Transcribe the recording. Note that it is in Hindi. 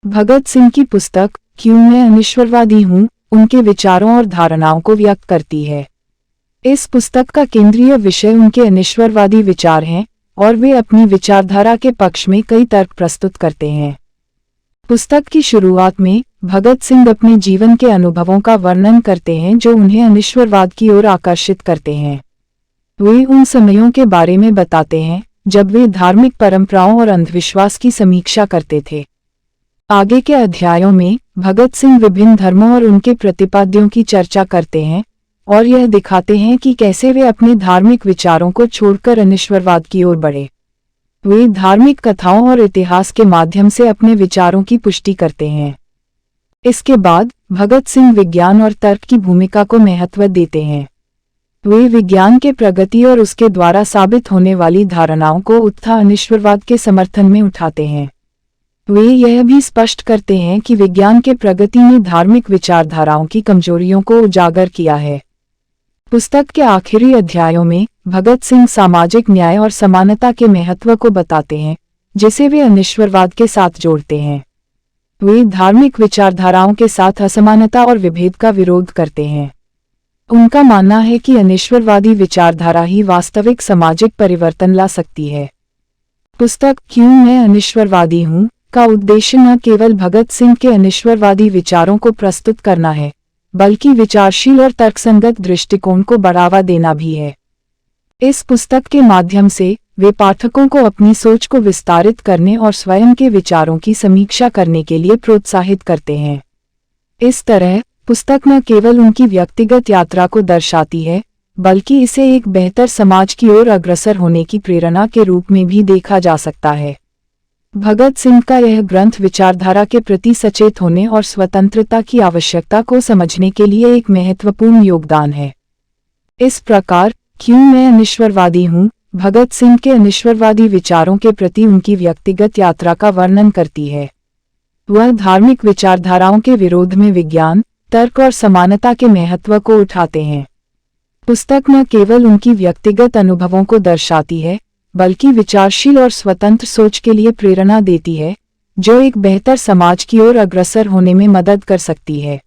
भगत सिंह की पुस्तक क्यों मैं अनिश्वरवादी हूँ उनके विचारों और धारणाओं को व्यक्त करती है। इस पुस्तक का केंद्रीय विषय उनके अनिश्वरवादी विचार हैं और वे अपनी विचारधारा के पक्ष में कई तर्क प्रस्तुत करते हैं। पुस्तक की शुरुआत में भगत सिंह अपने जीवन के अनुभवों का वर्णन करते हैं जो उन्हें अनिश्वरवाद की ओर आकर्षित करते हैं। वे उन समयों के बारे में बताते हैं जब वे धार्मिक परंपराओं और अंधविश्वास की समीक्षा करते थे। आगे के अध्यायों में भगत सिंह विभिन्न धर्मों और उनके प्रतिपाद्यों की चर्चा करते हैं और यह दिखाते हैं कि कैसे वे अपने धार्मिक विचारों को छोड़कर अनिश्वरवाद की ओर बढ़े। वे धार्मिक कथाओं और इतिहास के माध्यम से अपने विचारों की पुष्टि करते हैं। इसके बाद भगत सिंह विज्ञान और तर्क की भूमिका को महत्व देते हैं। वे विज्ञान के प्रगति और उसके द्वारा साबित होने वाली धारणाओं को उत्था अनिश्वरवाद के समर्थन में उठाते हैं। वे यह भी स्पष्ट करते हैं कि विज्ञान के प्रगति ने धार्मिक विचारधाराओं की कमजोरियों को उजागर किया है। पुस्तक के आखिरी अध्यायों में भगत सिंह सामाजिक न्याय और समानता के महत्व को बताते हैं जिसे वे अनिश्वरवाद के साथ जोड़ते हैं। वे धार्मिक विचारधाराओं के साथ असमानता और विभेद का विरोध करते हैं। उनका मानना है कि अनिश्वरवादी विचारधारा ही वास्तविक सामाजिक परिवर्तन ला सकती है। पुस्तक क्यों मैं अनिश्वरवादी हूँ का उद्देश्य न केवल भगत सिंह के अनिश्वरवादी विचारों को प्रस्तुत करना है, बल्कि विचारशील और तर्कसंगत दृष्टिकोण को बढ़ावा देना भी है। इस पुस्तक के माध्यम से वे पाठकों को अपनी सोच को विस्तारित करने और स्वयं के विचारों की समीक्षा करने के लिए प्रोत्साहित करते हैं। इस तरह पुस्तक न केवल उनकी व्यक्तिगत यात्रा को दर्शाती है, बल्कि इसे एक बेहतर समाज की ओर अग्रसर होने की प्रेरणा के रूप में भी देखा जा सकता है। भगत सिंह का यह ग्रंथ विचारधारा के प्रति सचेत होने और स्वतंत्रता की आवश्यकता को समझने के लिए एक महत्वपूर्ण योगदान है। इस प्रकार क्यों मैं अनिश्वरवादी हूँ भगत सिंह के अनिश्वरवादी विचारों के प्रति उनकी व्यक्तिगत यात्रा का वर्णन करती है। वह धार्मिक विचारधाराओं के विरोध में विज्ञान, तर्क और समानता के महत्व को उठाते हैं। पुस्तक न केवल उनकी व्यक्तिगत अनुभवों को दर्शाती है, बल्कि विचारशील और स्वतंत्र सोच के लिए प्रेरणा देती है, जो एक बेहतर समाज की ओर अग्रसर होने में मदद कर सकती है।